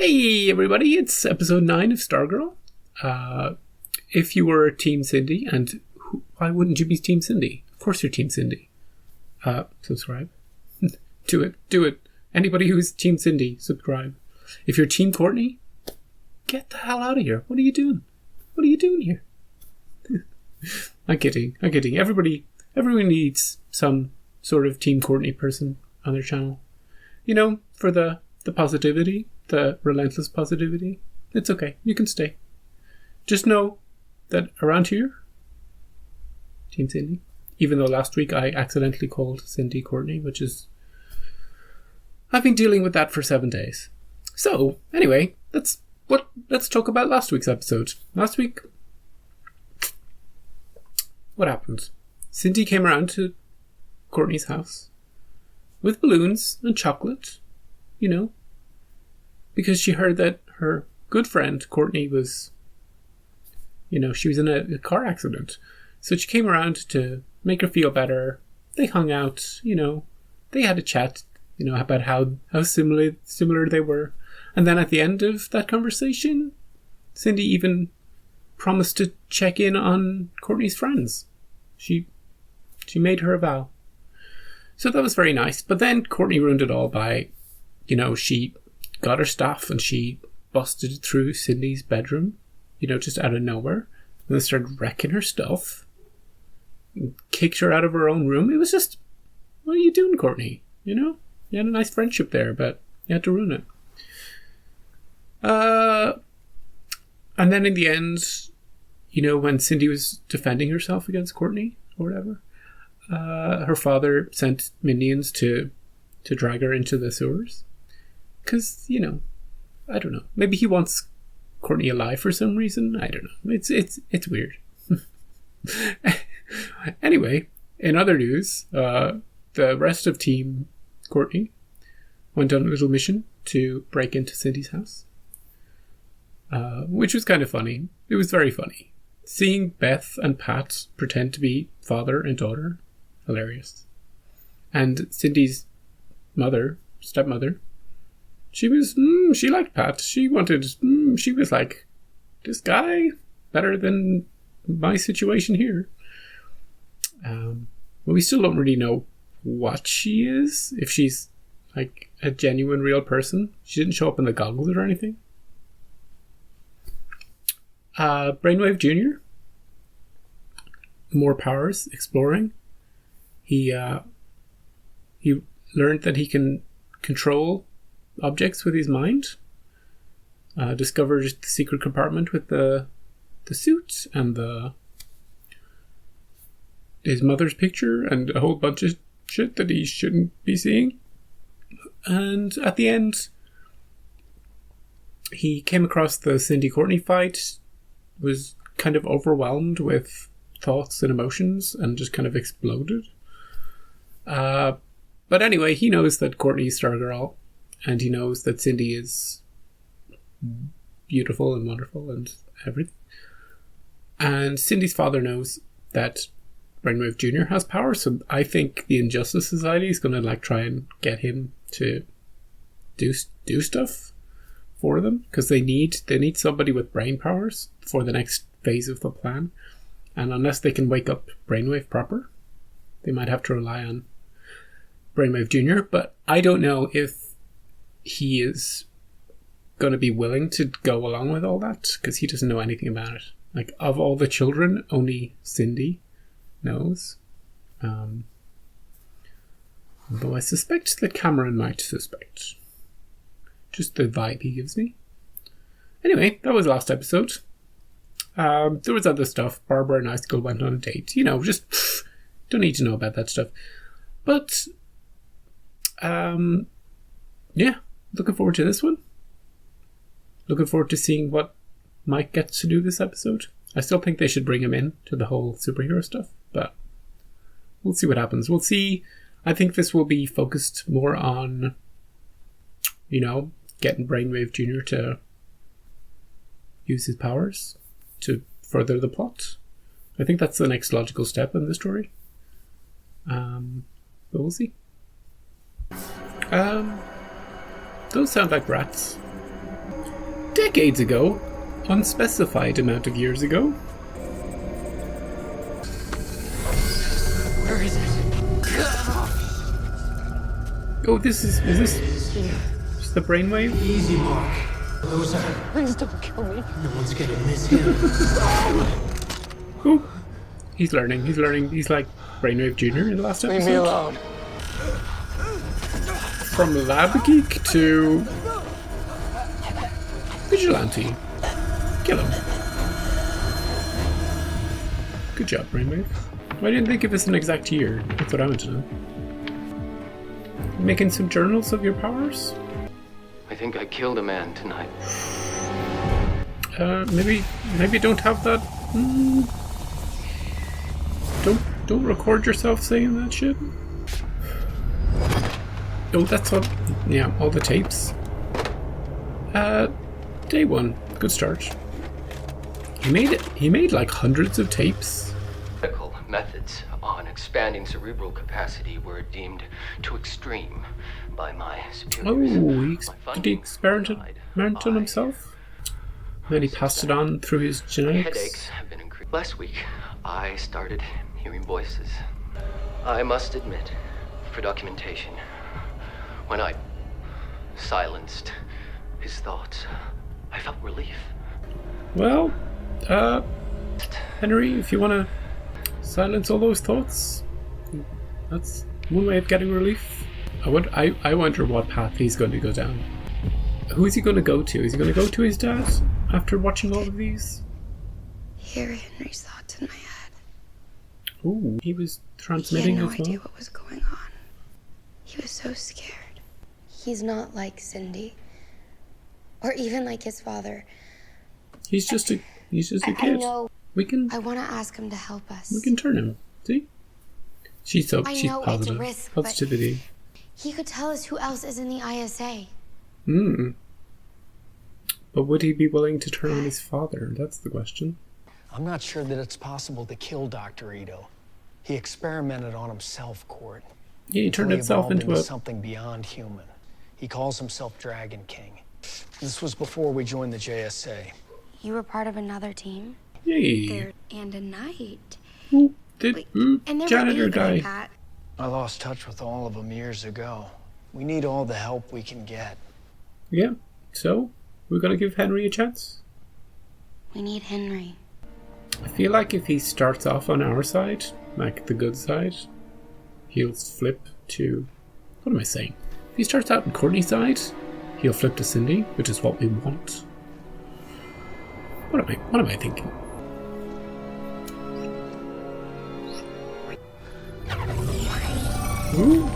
Hey everybody, it's episode 9 of Stargirl. If you were Team Cindy, and why wouldn't you be Team Cindy? Of course you're Team Cindy. Subscribe. Do it. Anybody who's Team Cindy, subscribe. If you're Team Courtney, get the hell out of here. What are you doing? What are you doing here? I'm kidding. Everybody needs some sort of Team Courtney person on their channel. You know, for the positivity, the relentless positivity. It's okay. You can stay. Just know that around here, Team Cindy, even though last week I accidentally called Cindy Courtney, which is... I've been dealing with that for 7 days. So, anyway, let's talk about last week's episode. Last week, what happened? Cindy came around to Courtney's house with balloons and chocolate, you know, because she heard that her good friend Courtney was, you know, she was in a car accident. So she came around to make her feel better. They hung out, you know, they had a chat, you know, about how similar they were. And then at the end of that conversation, Cindy even promised to check in on Courtney's friends. She made her a vow. So that was very nice. But then Courtney ruined it all by, you know, she got her stuff and she busted through Cindy's bedroom, you know, just out of nowhere. And then started wrecking her stuff. Kicked her out of her own room. It was just, what are you doing, Courtney? You know? You had a nice friendship there, but you had to ruin it. And then in the end, you know, when Cindy was defending herself against Courtney or whatever, her father sent minions to drag her into the sewers. Because, you know, I don't know. Maybe he wants Courtney alive for some reason. I don't know. It's weird. Anyway, in other news, the rest of Team Courtney went on a little mission to break into Cindy's house. Which was kind of funny. It was very funny. Seeing Beth and Pat pretend to be father and daughter, hilarious. And Cindy's stepmother, she liked Pat. She was like, this guy, better than my situation here. But we still don't really know what she is. If she's like a genuine real person. She didn't show up in the goggles or anything. Brainwave Jr. More powers, exploring. He learned that he can control objects with his mind. Discovered the secret compartment with the suit and his mother's picture and a whole bunch of shit that he shouldn't be seeing. And at the end, he came across the Cindy Courtney fight, was kind of overwhelmed with thoughts and emotions and just kind of exploded. But anyway, he knows that Courtney's Stargirl, and he knows that Cindy is beautiful and wonderful and everything. And Cindy's father knows that Brainwave Jr. has power, so I think the Injustice Society is going to like try and get him to do stuff for them, because they need somebody with brain powers for the next phase of the plan. And unless they can wake up Brainwave proper, they might have to rely on Brainwave Jr. But I don't know if he is going to be willing to go along with all that, because he doesn't know anything about it. Like, of all the children, only Cindy knows. Though I suspect that Cameron might suspect. Just the vibe he gives me. Anyway, that was last episode. There was other stuff. Barbara and Icicle went on a date. You know, just don't need to know about that stuff. But, yeah, looking forward to this one. Looking forward to seeing what Mike gets to do this episode. I still think they should bring him in to the whole superhero stuff, but we'll see what happens. We'll see. I think this will be focused more on, you know, getting Brainwave Jr. to use his powers to further the plot. I think that's the next logical step in the story. But we'll see. Those sound like rats. decades ago. Unspecified amount of years ago. Where is it? Oh, this is this just the brainwave? Easy, Mark. Those are... Please don't kill me. No one's gonna miss him. Oh, he's learning. He's learning. He's like Brainwave Jr. in the last episode. Leave me alone. From lab geek to vigilante. Kill him. Good job, Brainwave. Why didn't they give us an exact year? That's what I want to know. Making some journals of your powers? I think I killed a man tonight. Maybe don't have that. Don't record yourself saying that shit. Oh, that's all. Yeah, all the tapes. Day one, good start. He made like hundreds of tapes. Medical methods on expanding cerebral capacity were deemed too extreme by my superiors. Oh, did he experiment on himself? Then he passed it on through his genetics. Headaches have been increased. Last week, I started hearing voices. I must admit, for documentation, when I silenced his thoughts, I felt relief. Well, Henry, if you want to silence all those thoughts, that's one way of getting relief. I wonder what path he's going to go down. Who is he going to go to? Is he going to go to his dad after watching all of these? Hear Henry's thoughts in my head. Ooh, he was transmitting he had as no well. idea what was going on. He was so scared. He's not like Cindy, or even like his father. He's just a kid. I know. I want to ask him to help us. We can turn him. See? She's know positive. it's a risk, Positivity. He could tell us who else is in the ISA. But would he be willing to turn on his father? That's the question. I'm not sure that it's possible to kill Dr. Ito. He experimented on himself, Court. Yeah, he turned Until himself into something beyond human. He calls himself Dragon King. This was before we joined the JSA. You were part of another team? Yay. There and a night. And there janitor were guy. like that. I lost touch with all of them years ago. We need all the help we can get. Yeah, so we're gonna give Henry a chance. We need Henry. I feel like if he starts off on our side, like the good side, he'll flip to... What am I saying? If he starts out on Courtney's side, he'll flip to Cindy, which is what we want. What am I thinking? Ooh,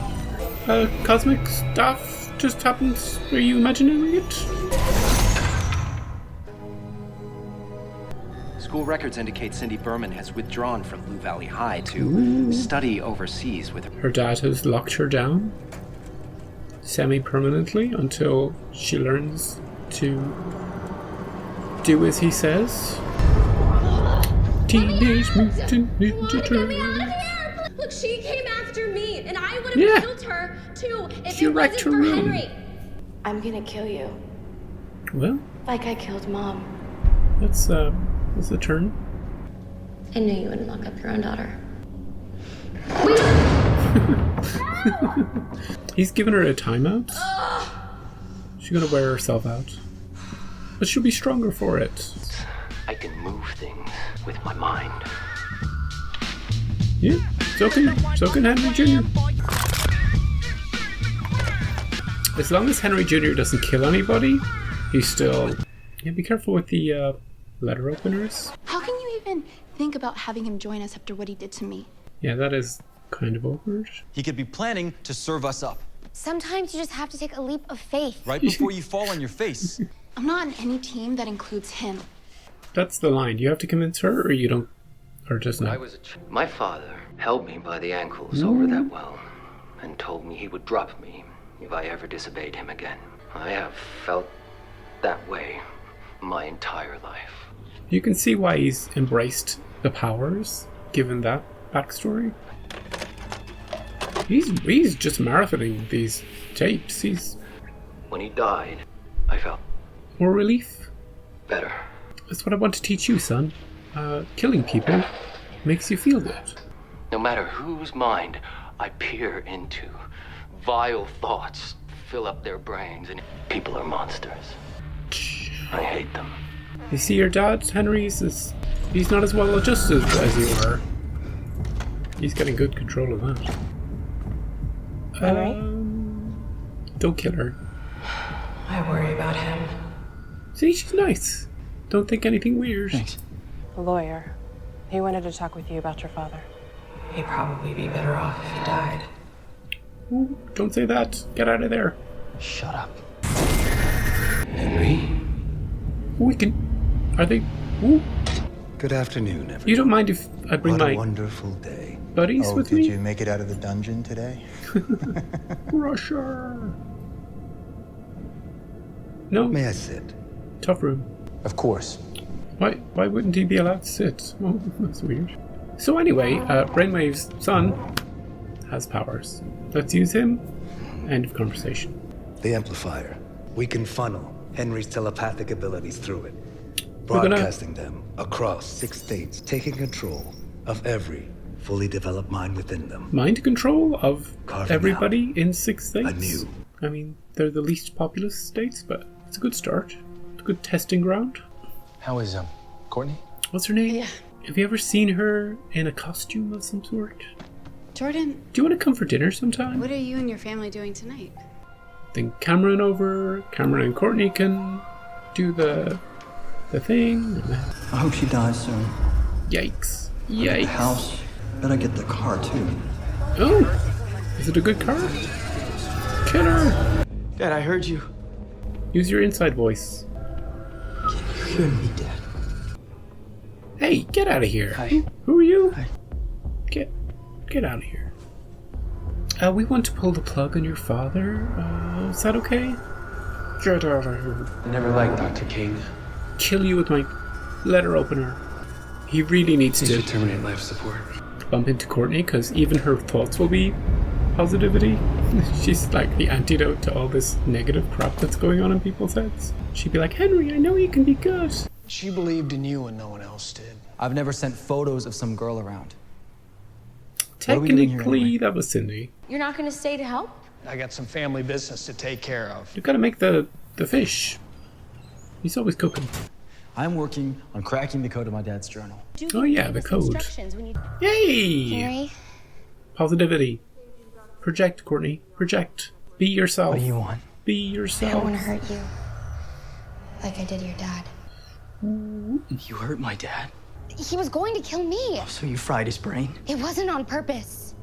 cosmic stuff just happens. Are you imagining it? School records indicate Cindy Berman has withdrawn from Blue Valley High to study overseas with her dad has locked her down semi-permanently until she learns to do as he says. Teenage Mutant Ninja Turtles. Look, she came after me, and I would have killed her too if She it wrecked wasn't her for room. Henry. I'm gonna kill you. Well, Like I killed Mom. that's a turn. I knew you wouldn't lock up your own daughter. He's given her a timeout. She's gonna wear herself out. But she'll be stronger for it. I can move things with my mind. Yeah, so can Henry Jr. As long as Henry Jr. doesn't kill anybody, he's still... Yeah, be careful with the letter openers. How can you even think about having him join us after what he did to me? Yeah, that is kind of awkward. He could be planning to serve us up. Sometimes you just have to take a leap of faith. Right before you fall on your face. I'm not on any team that includes him. That's the line. You have to convince her, or you don't... Or just not. My father held me by the ankles over that well and told me he would drop me if I ever disobeyed him again. I have felt that way my entire life. You can see why he's embraced the powers, given that backstory. He's just marathoning these tapes. When he died, I felt more relief. better. That's what I want to teach you, son. Killing people makes you feel good. No matter whose mind I peer into, vile thoughts fill up their brains, and people are monsters. I hate them. You see your dad, Henry, he's not as well adjusted as you are. He's getting good control of that. Don't kill her. I worry about him. See, she's nice. Don't think anything weird. Thanks. The lawyer. He wanted to talk with you about your father. He'd probably be better off if he died. Ooh, don't say that. Get out of there. Shut up. Henry? We can... Are they... Ooh. Good afternoon, everyone. You don't mind if I bring What my a wonderful day. buddies with me? Did you make it out of the dungeon today? Russia. No. May I sit? Tough room. Of course. Why wouldn't he be allowed to sit? Oh, that's weird. So anyway, Brainwave's son has powers. Let's use him. End of conversation. The amplifier. We can funnel Henry's telepathic abilities through it, We're gonna- broadcasting them across 6 states, taking control of every fully developed mind within them. Mind control of Carving everybody in 6 states? anew. I mean, they're the least populous states, but it's a good start. It's a good testing ground. How is Courtney? What's her name? Yeah. Have you ever seen her in a costume of some sort? Jordan, Do you want to come for dinner sometime? what are you and your family doing tonight? Then Cameron and Courtney can do the thing. I hope she dies soon. Yikes. The Yikes. house. Better get the car too. Oh! Is it a good car? Kill her! Dad, I heard you. Use your inside voice. You hear me, Dad? Hey, get out of here. Hi. Who are you? Hi. Get out of here. We want to pull the plug on your father. Is that okay? Get out of here. I never liked Dr. King. Kill you with my letter opener. He really needs He to should terminate life support. bump into Courtney, because even her thoughts will be positivity. She's like the antidote to all this negative crap that's going on in people's heads. She'd be like, Henry, I know you can be good. She believed in you and no one else did. I've never sent photos of some girl around. What are we doing here Technically, anyway? that was Cindy. You're not gonna stay to help? I got some family business to take care of. You gotta make the fish. He's always cooking. I'm working on cracking the code of my dad's journal. Oh yeah, the code. Yay! Henry, Positivity. Project, Courtney. Project. Be yourself. What do you want? Be I don't yourself. want to hurt you. Like I did your dad. You hurt my dad, He was going to kill me. so you fried his brain. It wasn't on purpose.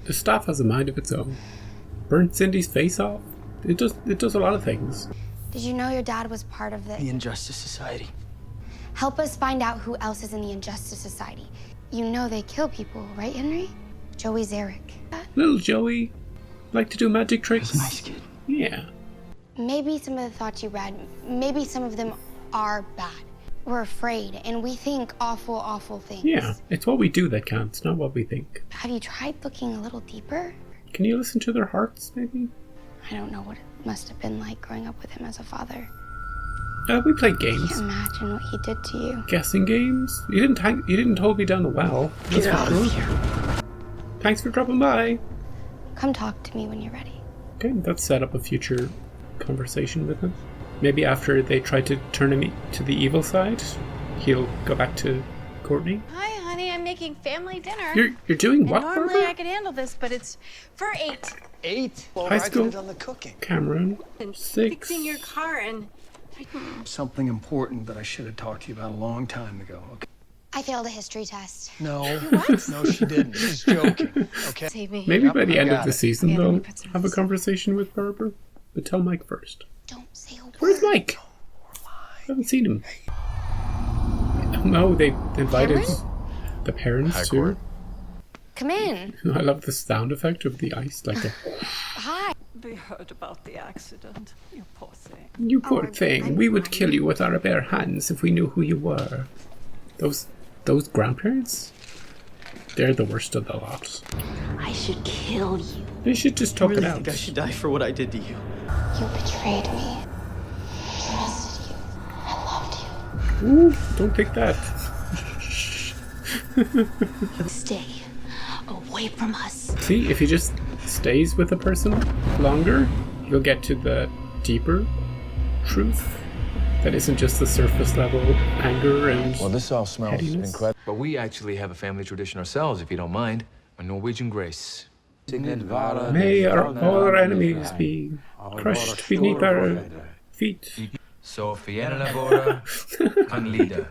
The staff has a mind of its own. Burnt Cindy's face off. It does a lot of things. Did you know your dad was part of The the... Injustice Society. Help us find out who else is in the Injustice Society. You know they kill people, right, Henry? Joey Zarek. Little Joey. Like to do magic tricks. He's a nice kid. Yeah. Maybe some of the thoughts you read, maybe some of them are bad. We're afraid, and we think awful, awful things. Yeah. It's what we do that counts, not what we think. Have you tried looking a little deeper? Can you listen to their hearts, maybe? I don't know what it must have been like growing up with him as a father. We played I games. can't imagine what he did to you. Guessing games. You didn't hold me down the well. That's Get out for of sure. here. Thanks for dropping by. Come talk to me when you're ready. Okay, let's set up a future conversation with him. Maybe after they try to turn him to the evil side, he'll go back to Courtney. Hi, honey. I'm making family dinner. You're doing And what, normally Barbara? I could handle this, but it's for 8. 8? Well, High I school. could have done the cooking. Cameron. And 6. fixing your car and Something important that I should have talked to you about a long time ago, okay? I failed a history test. No. No, she didn't. She's joking, okay? save me. Maybe Yep, by the I end of got the it. season, Okay, let me they'll put some have a of this. conversation with Barbara. But tell Mike first. Don't say a word. Where's Mike? I haven't seen him. No, they invited the parents too. Come in. I love the sound effect of the ice, like a, Hi. We heard about the accident. You poor thing. you poor Oh, thing. I'm We would fine. kill you with our bare hands if we knew who you were. Those grandparents? They're the worst of the lot. I should kill you. They should just talk it out. die for what I did to you. You betrayed me. I trusted you. I loved you. Ooh, don't take that. Stay away from us. See, if he just stays with a person longer, you'll get to the deeper truth that isn't just the surface level anger and Well, this all smells pettiness. incredible. But we actually have a family tradition ourselves, if you don't mind. A Norwegian grace. May all our enemies be crushed beneath our feet. So, Fianna Vora, Conlida.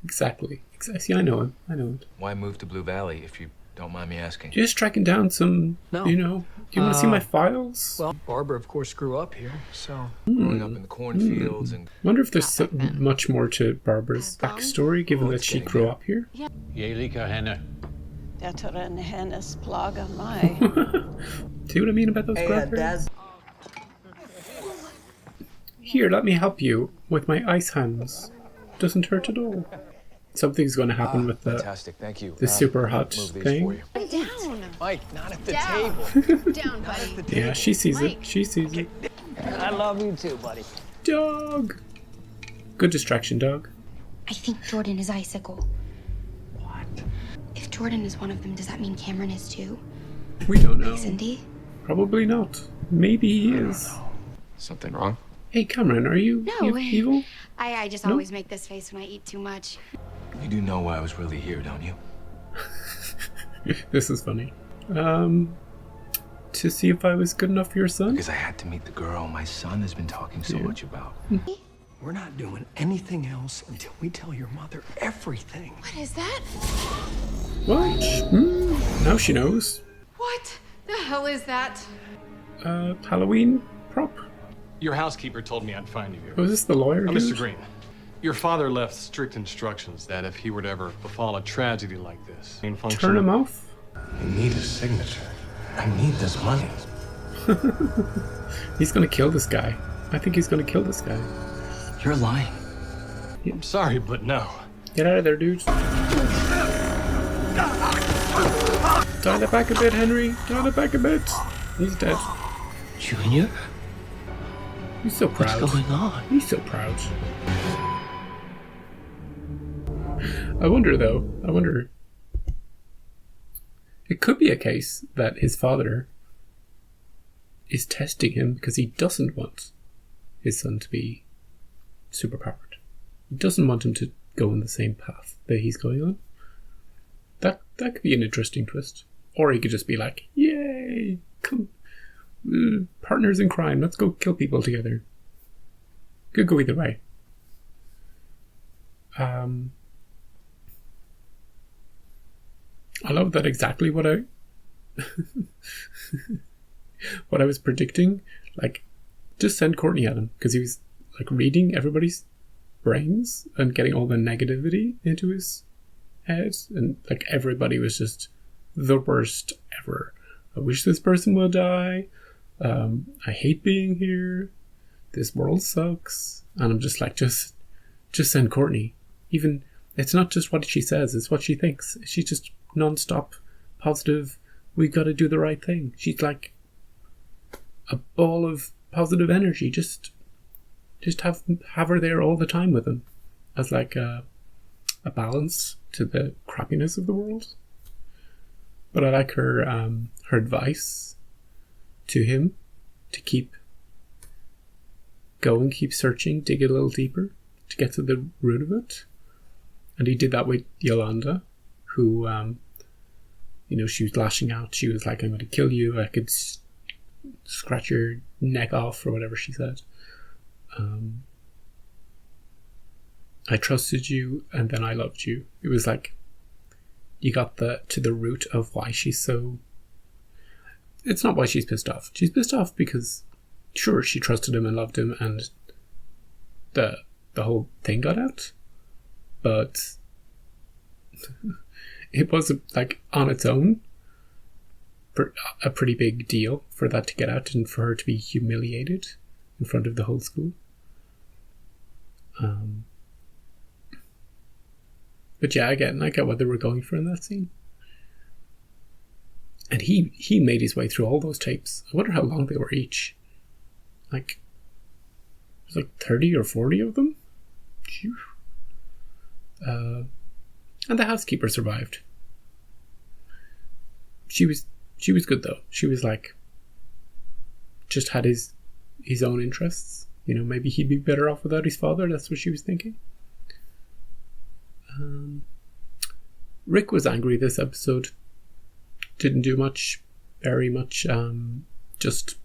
Exactly. See, I know him. Why move to Blue Valley, if you don't mind me asking? Just tracking down some, No. you know. Do you want to see my files? Well, Barbara, of course, grew up here, so... Growing up in the cornfields and... Wonder if there's much more to Barbara's backstory, given that she grew up here. Jeg liker henne. Det hennes plaga mig. See what I mean about those graphics? Here, let me help you with my ice hands. Doesn't hurt at all. Something's going to happen with Fantastic, thank you. the super hot Move these thing. for you. Down. Mike, not at the Down. table. Down, buddy. Yeah, she sees it. She sees it. I love you too, buddy. Dog! Good distraction, dog. I think Jordan is Icicle. What? If Jordan is one of them, does that mean Cameron is too? We don't know. Like Cindy? Probably not. Maybe he is. Something wrong? Hey, Cameron, are you No. evil? I just No? always make this face when I eat too much. You do know why I was really here, don't you? This is funny. To see if I was good enough for your son? Because I had to meet the girl my son has been talking so much about. We're not doing anything else until we tell your mother everything. What is that? What? Now she knows. What the hell is that? Halloween prop? Your housekeeper told me I'd find you here. Was this the lawyer dude? Mr. Green, your father left strict instructions that if he were to ever befall a tragedy like this, Turn him off? I need a signature. I need this money. He's gonna kill this guy. I think he's gonna kill this guy. You're lying. I'm sorry, but no. Get out of there, dude. Dial it back a bit, Henry. Dial it back a bit. He's dead. Junior? He's so proud. What's going on? He's so proud. I wonder, though. It could be a case that his father is testing him because he doesn't want his son to be superpowered. He doesn't want him to go on the same path that he's going on. That could be an interesting twist. Or he could just be like, yay, come, partners in crime, let's go kill people together. Could go either way. I love that exactly what I what I was predicting. Like, just send Courtney at him, because he was like reading everybody's brains and getting all the negativity into his head, and like everybody was just the worst ever. I wish this person would die. I hate being here. This world sucks. And I'm just like, just send Courtney. Even, it's not just what she says, it's what she thinks. She's just non-stop positive. We've got to do the right thing. She's like a ball of positive energy. Just have her there all the time with him as like a balance to the crappiness of the world. But I like her advice to him to keep going, keep searching, dig a little deeper to get to the root of it. And he did that with Yolanda, who, she was lashing out. She was like, I'm going to kill you. I could scratch your neck off, or whatever she said. I trusted you, and then I loved you. It was like, you got to the root of why she's so... It's not why she's pissed off. She's pissed off because, sure, she trusted him and loved him, and the whole thing got out. But it was, like, on its own, a pretty big deal for that to get out and for her to be humiliated in front of the whole school. But yeah, again, I get what they were going for in that scene. And he made his way through all those tapes. I wonder how long they were each. Like, it was like 30 or 40 of them? Phew. And the housekeeper survived. She was good though. She was like, just had his own interests. You know, maybe he'd be better off without his father. That's what she was thinking. Rick was angry this episode. Didn't do much, very much. Just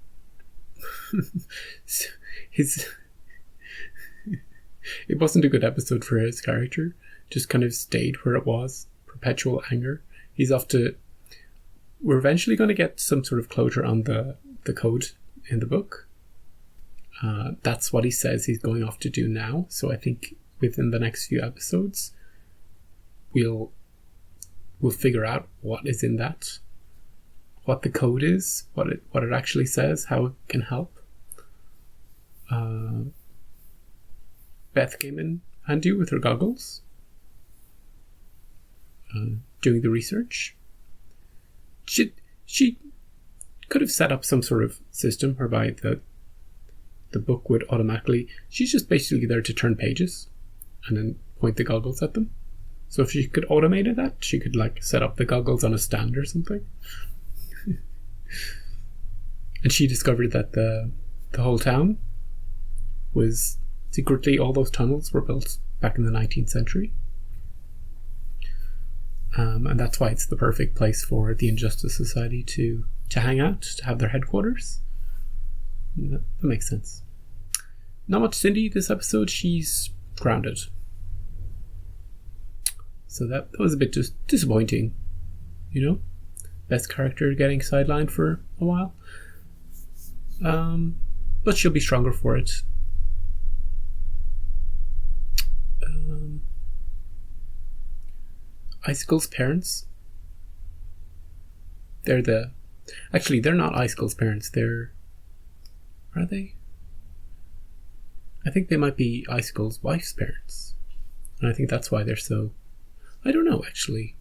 his. It wasn't a good episode for his character. Just kind of stayed where it was. Perpetual anger. He's off to. We're eventually going to get some sort of closure on the code in the book. That's what he says he's going off to do now. So I think within the next few episodes, we'll figure out what is in that, what the code is, what it actually says, how it can help. Beth came in handy with her goggles, doing the research. She could have set up some sort of system whereby the book would automatically... She's just basically there to turn pages and then point the goggles at them. So if she could automate that, she could like set up the goggles on a stand or something. And she discovered that the whole town was secretly, all those tunnels were built back in the 19th century. And that's why it's the perfect place for the Injustice Society to hang out, to have their headquarters. That makes sense. Not much Cindy this episode. She's grounded. So that was a bit just disappointing. You know? Best character getting sidelined for a while. But she'll be stronger for it. Icicle's parents. Actually, they're not Icicle's parents. Are they? I think they might be Icicle's wife's parents. And I think that's why they're so... I don't know, actually.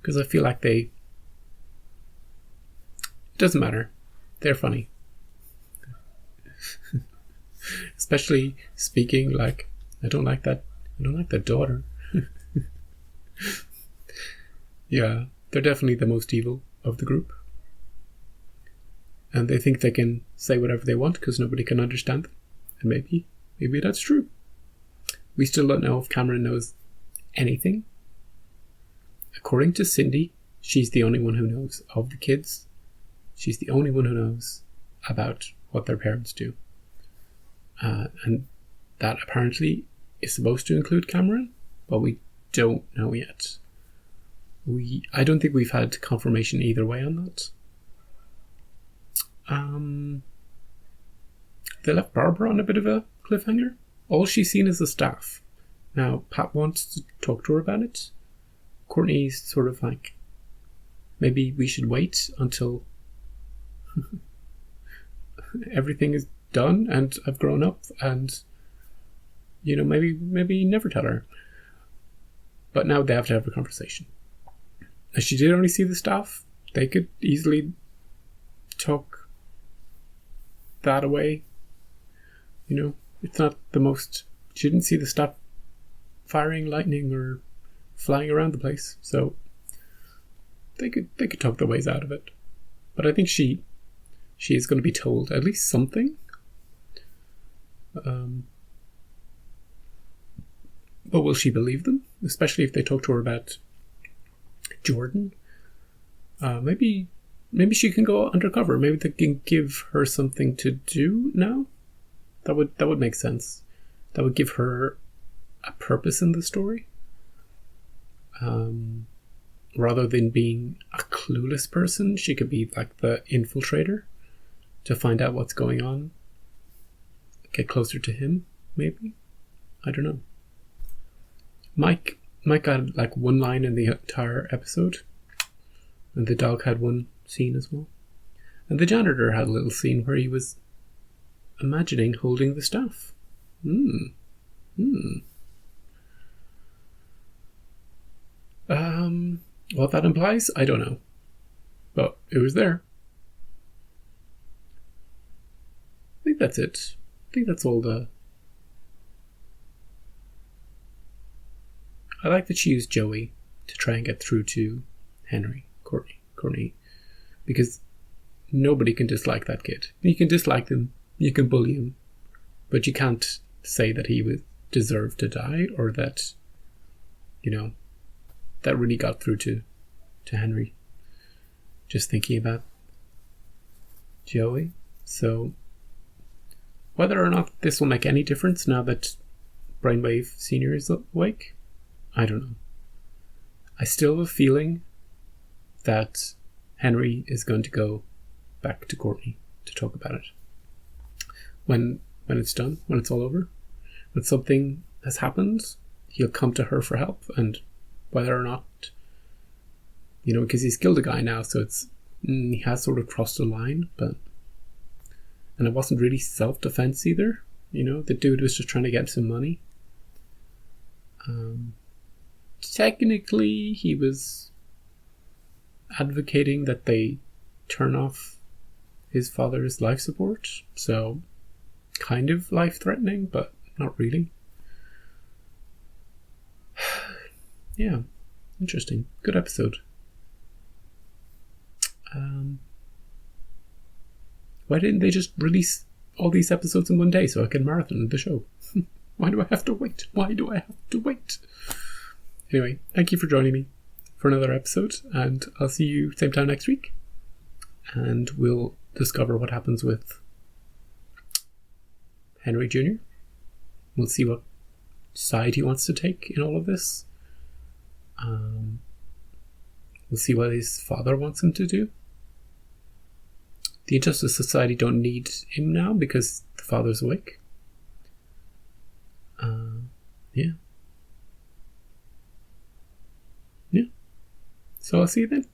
Because I feel like they... It doesn't matter. They're funny. Especially speaking like, I don't like that daughter. Yeah, they're definitely the most evil of the group. And they think they can say whatever they want because nobody can understand them. And maybe that's true. We still don't know if Cameron knows anything. According to Cindy, she's the only one who knows of the kids. She's the only one who knows about what their parents do. And that apparently is supposed to include Cameron, but we don't know yet. I don't think we've had confirmation either way on that. They left Barbara on a bit of a cliffhanger. All she's seen is the staff. Now, Pat wants to talk to her about it. Courtney's sort of like, maybe we should wait until everything is done and I've grown up and, you know, maybe never tell her. But now they have to have a conversation. As she did only see the staff, they could easily talk that away. You know, it's not the most... She didn't see the staff firing lightning or flying around the place, so they could talk their ways out of it. But I think she is going to be told at least something. But will she believe them? Especially if they talk to her about Jordan. Maybe she can go undercover. Maybe they can give her something to do now. That would make sense. That would give her a purpose in the story. Rather than being a clueless person, she could be like the infiltrator to find out what's going on. Get closer to him, maybe? I don't know. Mike got like one line in the entire episode. And the dog had one scene as well. And the janitor had a little scene where he was imagining holding the staff. What that implies, I don't know. But it was there. I think that's it. think that's all I like that she used Joey to try and get through to Courtney, because nobody can dislike that kid. You can dislike them, you can bully him, but you can't say that he deserved to die, or that, that really got through to Henry. Just thinking about Joey. So whether or not this will make any difference now that Brainwave Senior is awake, I don't know. I still have a feeling that Henry is going to go back to Courtney to talk about it. When it's done, when it's all over, when something has happened, he'll come to her for help. And whether or not, because he's killed a guy now, so he has sort of crossed a line, and it wasn't really self-defense either. The dude was just trying to get some money. Technically, he was advocating that they turn off his father's life support, so kind of life-threatening, but not really. Yeah, interesting. Good episode. Why didn't they just release all these episodes in one day so I can marathon the show? Why do I have to wait? Anyway, thank you for joining me for another episode, and I'll see you same time next week, and we'll discover what happens with Henry Jr. We'll see what side he wants to take in all of this. We'll see what his father wants him to do. The Injustice Society don't need him now because the father's awake. Yeah. So I'll see you then.